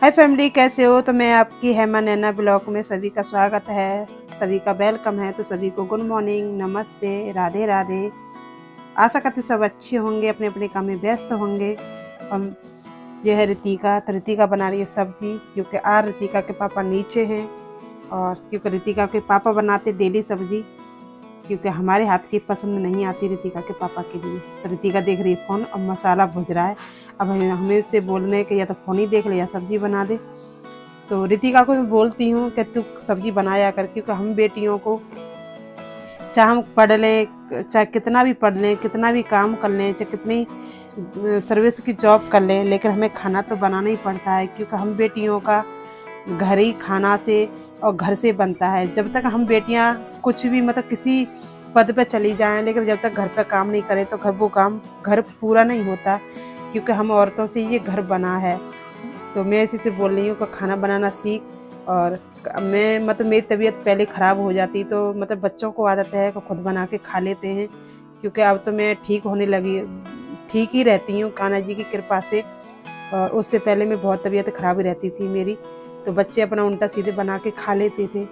हाय family, कैसे हो? तो मैं आपकी हेमा नैना ब्लॉग में सभी का स्वागत है, सभी का वेलकम है। तो सभी को गुड मॉर्निंग, नमस्ते, राधे राधे। आशा करती सब अच्छे होंगे, अपने अपने काम में व्यस्त होंगे। हम यह है रितिका। तो रितिका बना रही है सब्जी, क्योंकि आज रितिका के पापा नीचे हैं। और क्योंकि रितिका के पापा बनाते डेली सब्जी, क्योंकि हमारे हाथ की पसंद नहीं आती रितिका के पापा के लिए। तो रितिका देख रही है फ़ोन और मसाला भुज रहा है। अब हमें से बोलने के या तो फ़ोन ही देख ले या सब्जी बना दे। तो रितिका को मैं बोलती हूँ कि तू सब्जी बनाया कर, क्योंकि हम बेटियों को चाहे हम पढ़ लें, चाहे कितना भी पढ़ लें, कितना भी काम कर लें, चाहे कितनी सर्विस की जॉब कर लें, लेकिन हमें खाना तो बनाना ही पड़ता है। क्योंकि हम बेटियों का घर ही खाना से और घर से बनता है। जब तक हम बेटियां कुछ भी मतलब किसी पद पे चली जाएं, लेकिन जब तक घर पे काम नहीं करें तो घर पूरा नहीं होता। क्योंकि हम औरतों से ये घर बना है। तो मैं इसी से बोल रही हूँ कि खाना बनाना सीख। और मैं मतलब मेरी तबीयत पहले ख़राब हो जाती, तो मतलब बच्चों को आदत है कि खुद बना के खा लेते हैं। क्योंकि अब तो मैं ठीक होने लगी, ठीक ही रहती हूँ कान्हा जी की कृपा से। और उससे पहले मैं बहुत तबीयत ख़राब ही रहती थी मेरी, तो बच्चे अपना उल्टा सीधे बना के खा लेते थे।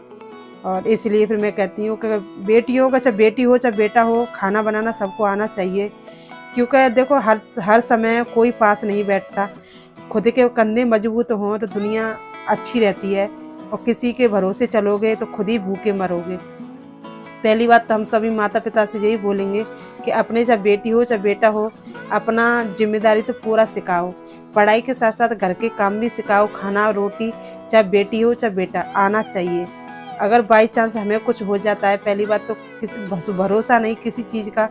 और इसलिए फिर मैं कहती हूँ कि बेटियों का, चाहे बेटी हो चाहे बेटा हो, खाना बनाना सबको आना चाहिए। क्योंकि देखो हर समय कोई पास नहीं बैठता। खुद के कंधे मजबूत हों तो दुनिया अच्छी रहती है, और किसी के भरोसे चलोगे तो खुद ही भूखे मरोगे। पहली बात तो हम सभी माता पिता से यही बोलेंगे कि अपने चाहे बेटी हो चाहे बेटा हो, अपना जिम्मेदारी तो पूरा सिखाओ। पढ़ाई के साथ साथ घर के काम भी सिखाओ। खाना रोटी चाहे बेटी हो चाहे बेटा आना चाहिए। अगर बाई चांस हमें कुछ हो जाता है, पहली बात तो किसी भरोसा नहीं किसी चीज़ का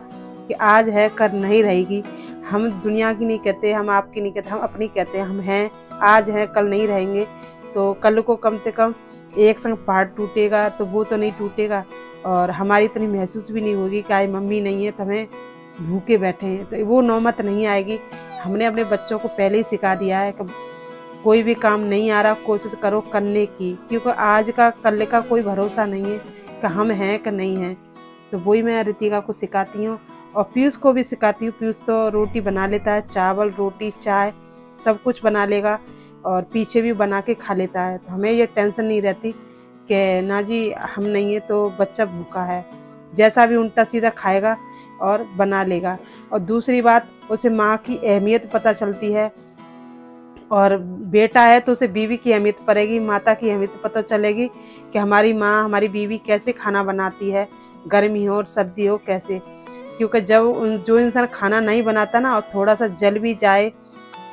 कि आज है कल नहीं रहेगी। हम दुनिया की नहीं कहते, हम आपकी नहीं कहते, हम अपनी कहते हैं। हम हैं, आज हैं कल नहीं रहेंगे। तो कल को कम से कम एक संग पहाड़ टूटेगा तो वो तो नहीं टूटेगा। और हमारी इतनी महसूस भी नहीं होगी कि आज मम्मी नहीं है तो हमें भूखे बैठे हैं, तो वो नौबत नहीं आएगी। हमने अपने बच्चों को पहले ही सिखा दिया है कि कोई भी काम नहीं आ रहा, कोशिश करो करने की। क्योंकि आज का कल का कोई भरोसा नहीं है कि हम हैं कि नहीं हैं। तो वही मैं रितिका को सिखाती हूँ, और पीयूष को भी सिखाती हूँ। पीयूष तो रोटी बना लेता है, चावल रोटी चाय सब कुछ बना लेगा, और पीछे भी बना के खा लेता है। तो हमें ये टेंशन नहीं रहती कि ना जी हम नहीं है तो बच्चा भूखा है। जैसा भी उल्टा सीधा खाएगा और बना लेगा। और दूसरी बात, उसे माँ की अहमियत पता चलती है। और बेटा है तो उसे बीवी की अहमियत पड़ेगी, माता की अहमियत पता चलेगी कि हमारी माँ हमारी बीवी कैसे खाना बनाती है, गर्मी हो और सर्दी हो कैसे। क्योंकि जब जो इंसान खाना नहीं बनाता ना, और थोड़ा सा जल भी जाए,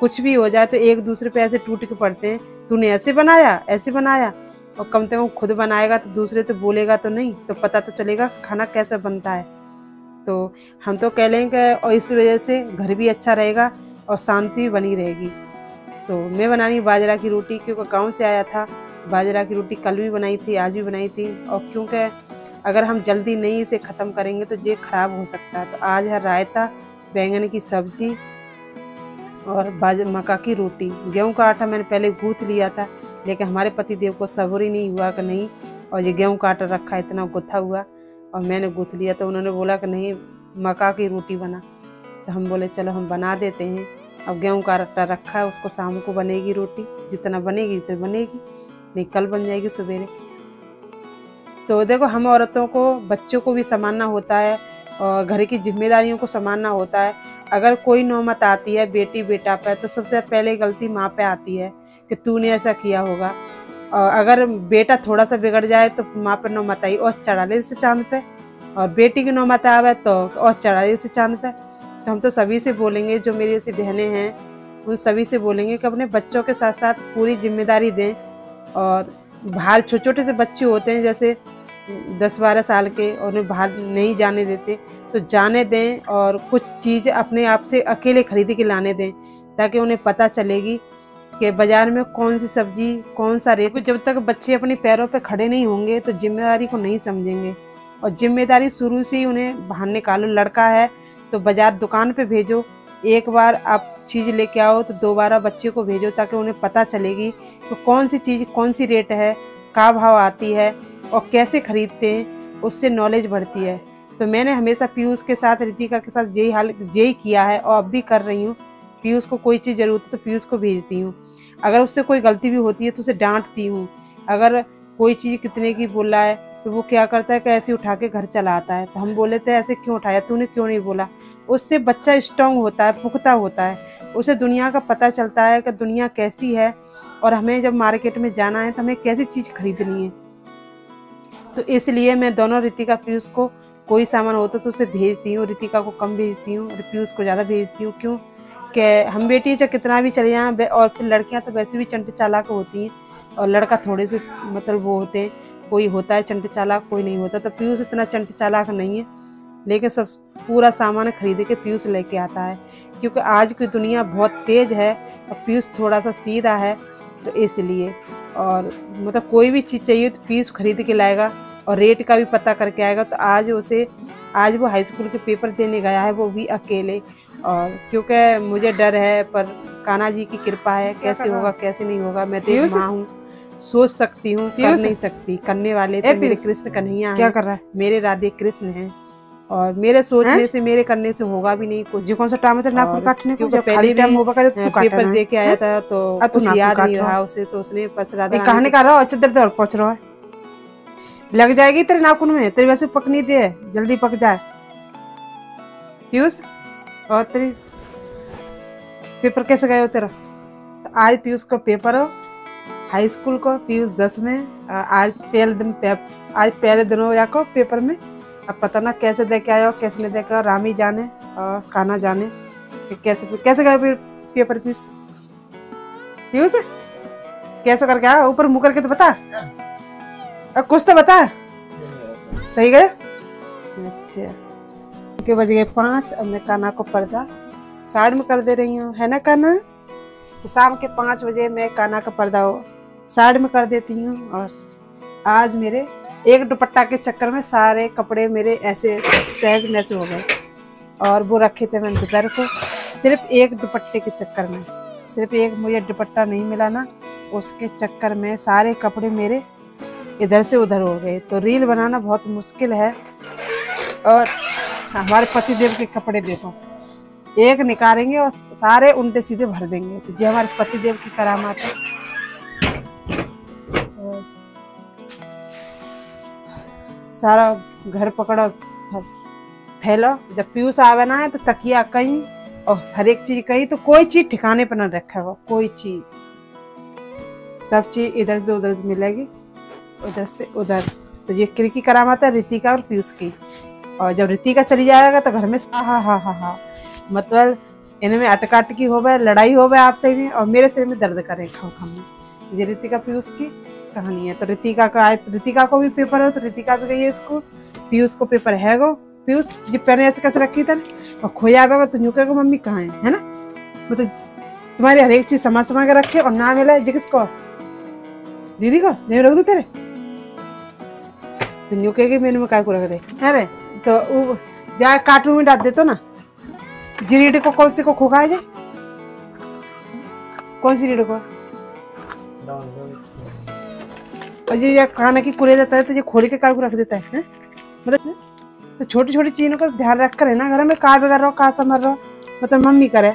कुछ भी हो जाए, तो एक दूसरे पे ऐसे टूट के पड़ते हैं, तूने ऐसे बनाया ऐसे बनाया। और कम से कम खुद बनाएगा तो दूसरे तो बोलेगा तो नहीं, तो पता तो चलेगा खाना कैसे बनता है। तो हम तो कह लेंगे, और इस वजह से घर भी अच्छा रहेगा और शांति भी बनी रहेगी। तो मैं बना रही हूँ बाजरा की रोटी, क्योंकि गांव से आया था। बाजरा की रोटी कल भी बनाई थी, आज भी बनाई थी। और क्योंकि अगर हम जल्दी नहीं इसे ख़त्म करेंगे तो ये ख़राब हो सकता है। तो आज है रायता, बैंगन की सब्जी और मक्का की रोटी। गेहूं का आटा मैंने पहले गूँथ लिया था, लेकिन हमारे पतिदेव को सब्र ही नहीं हुआ कि नहीं, और ये गेहूं का आटा रखा इतना गुथा हुआ, और मैंने गूँथ लिया। तो उन्होंने बोला कि नहीं मक्का की रोटी बना। तो हम बोले चलो हम बना देते हैं। अब गेहूं का आटा रखा है, उसको शाम को बनेगी रोटी, जितना बनेगी उतनी बनेगी, नहीं कल बन जाएगी सवेरे। तो देखो हम औरतों को बच्चों को भी संभालना होता है, और घर की जिम्मेदारियों को संभालना होता है। अगर कोई नौबत आती है बेटी बेटा पे, तो सबसे पहले गलती माँ पे आती है कि तूने ऐसा किया होगा। और अगर बेटा थोड़ा सा बिगड़ जाए तो माँ पर नौबत आई और चढ़ा ले इसे चांद पे, और बेटी की नौबत आवे तो और चढ़ा ले इसे चांद पे। तो हम तो सभी से बोलेंगे, जो मेरी ऐसी बहनें हैं उन सभी से बोलेंगे कि अपने बच्चों के साथ साथ पूरी जिम्मेदारी दें। और बाहर छोटे छोटे से बच्चे होते हैं, जैसे 10-12 साल के, और उन्हें बाहर नहीं जाने देते, तो जाने दें। और कुछ चीज़ अपने आप से अकेले खरीद के लाने दें, ताकि उन्हें पता चलेगी कि बाज़ार में कौन सी सब्जी कौन सा रेट। जब तक बच्चे अपने पैरों पे खड़े नहीं होंगे तो जिम्मेदारी को नहीं समझेंगे। और जिम्मेदारी शुरू से ही उन्हें बाहर निकालो। लड़का है तो बाज़ार दुकान पे भेजो, एक बार आप चीज़ लेके आओ तो दोबारा बच्चे को भेजो, ताकि उन्हें पता चलेगी कि कौन सी चीज़ कौन सी रेट है, क्या भाव आती है और कैसे खरीदते हैं, उससे नॉलेज बढ़ती है। तो मैंने हमेशा पीयूष के साथ रितिका के साथ यही किया है, और अब भी कर रही हूँ। पीयूष को कोई चीज़ ज़रूरत है तो पीयूष को भेजती हूँ। अगर उससे कोई गलती भी होती है तो उसे डांटती हूँ। अगर कोई चीज़ कितने की बोल रहा है तो वो क्या करता है कि ऐसे उठा के घर चला आता है, तो हम बोले थे ऐसे क्यों उठाया, तूने क्यों नहीं बोला। उससे बच्चा स्ट्रांग होता है, पुख्ता होता है, उसे दुनिया का पता चलता है कि दुनिया कैसी है और हमें जब मार्केट में जाना है तो हमें कैसी चीज़ खरीदनी है। तो इसलिए मैं दोनों रितिका पीयूष को कोई सामान होता तो उसे भेजती हूँ, रितिका को कम भेजती हूँ और पीयूष को ज़्यादा भेजती हूँ। क्यों कि हम बेटी चाहे कितना भी चले जाएँ, और फिर लड़कियाँ तो वैसे भी चंट चालाक होती हैं और लड़का थोड़े से मतलब वो होते हैं, कोई होता है चंट चालाक, कोई नहीं होता। तो पीयूष इतना चंट चालाक नहीं है, लेकिन सब पूरा सामान खरीद के पीयूष लेके आता है, क्योंकि आज की दुनिया बहुत तेज़ है और पीयूष थोड़ा सा सीधा है, तो इसलिए। और मतलब कोई भी चीज़ चाहिए तो पीयूष खरीद के लाएगा और रेट का भी पता करके आएगा। तो आज वो हाई स्कूल के पेपर देने गया है, वो भी अकेले। और क्योंकि मुझे डर है, पर कान्हा जी की कृपा है, कैसे होगा कैसे नहीं होगा। मैं तो माँ हूँ, सोच सकती हूँ, कर नहीं सकती। करने वाले तो मेरे कृष्ण कन्हैया क्या कर रहा है, मेरे राधे कृष्ण हैं, और मेरे सोचने से मेरे करने से होगा भी नहीं कुछ। कौन सा टाइम है नाखून काटने को, जब पहले टाइम होगा तो पेपर दे के आया था तो कुछ याद नहीं रहा उसे, तो उसने बस राधा कहानी कर रहा हो, चद्दर दे और पहुंच रहा है, लग जाएगी तेरे नाखून में, तेरे वैसे पकनी दे, जल्दी पक जाए पीयूष। और तेरी पेपर कैसे गए हो तेरा? तो आज पीयूष का पेपर हो हाई स्कूल को, पीयूष 10 में। आज पहले दिन हो या को पेपर में। अब पता ना कैसे दे के आयो कैसे नहीं दे के, रामी जाने और कान्हा जाने कि कैसे गए पेपर पीयूष कैसे करके आया, ऊपर मुँह करके तो बता, अब कुछ तो बता। सही गए? अच्छा, के बज गए 5। अब मैं कान्हा को पर्दा साइड में कर दे रही हूँ, है ना कान्हा? तो शाम के 5 बजे मैं कान्हा का पर्दा साइड में कर देती हूँ। और आज मेरे एक दुपट्टा के चक्कर में सारे कपड़े मेरे ऐसे तहस नहस हो गए, और वो रखे थे मैंने दोपहर को सिर्फ एक दुपट्टे के चक्कर में। सिर्फ एक मुझे दुपट्टा नहीं मिला ना, उसके चक्कर में सारे कपड़े मेरे इधर से उधर हो गए। तो रील बनाना बहुत मुश्किल है। और हमारे पतिदेव के कपड़े देखो, एक निकालेंगे और सारे उल्टे सीधे भर देंगे। तो ये हमारे पतिदेव की करामात है। सारा घर पकड़ो फैलो। जब पीयूष आवे ना है तो तकिया कहीं और हर एक चीज कहीं, तो कोई चीज ठिकाने पर न रखा हो, कोई चीज, सब चीज इधर से उधर मिलेगी, उधर से उधर। तो ये किरकी करामात है रितिका और पीयूष की। और जब रितिका चली जाएगा तो घर में हा मतलब इनमें अटकाटकी हो गए, लड़ाई हो गए आपसे भी, और मेरे सिर में दर्द करे खम। ये रितिका पीयूष की कहानी है। तो रितिका को भी पेपर है, तो रितिका भी गई है स्कूल, पीयूष को पेपर है गो। पीयूष जी पहले ऐसे कैसे रखी था और खोया आवेगा तो यूँ कहेगा मम्मी कहाँ है ना। मतलब तुम्हारी हर एक चीज समझ के रखे और ना मिला जी किसको, दीदी को नहीं रख दो तेरे, तो यूँ कहेगी मैंने में काय को रख दे। अरे तो वो जाए कार्टून में डाल दे तो ना। जी रीड को कौन सी को खोखा है, कौन सी रीड को, और ये खाना की कुरे देता है तो ये खोल के कार को रख देता है। मतलब तो छोटी छोटी चीजों का ध्यान रख कर है ना, घर में कहा बिगड़ रहा कहा समझ रहा, मतलब मम्मी करे।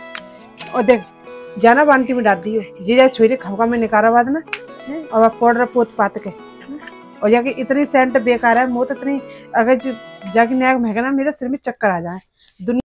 और देख जाना बांटी में डाल दियो, जी जा छोरी खवका में निकारा बाद ना, और आप पाउडर पोत पात के, और जाके इतनी सेंट बेकार है, मुँह तो इतनी अगर जाके नया महंगा ना, मेरे सिर में चक्कर आ जाए।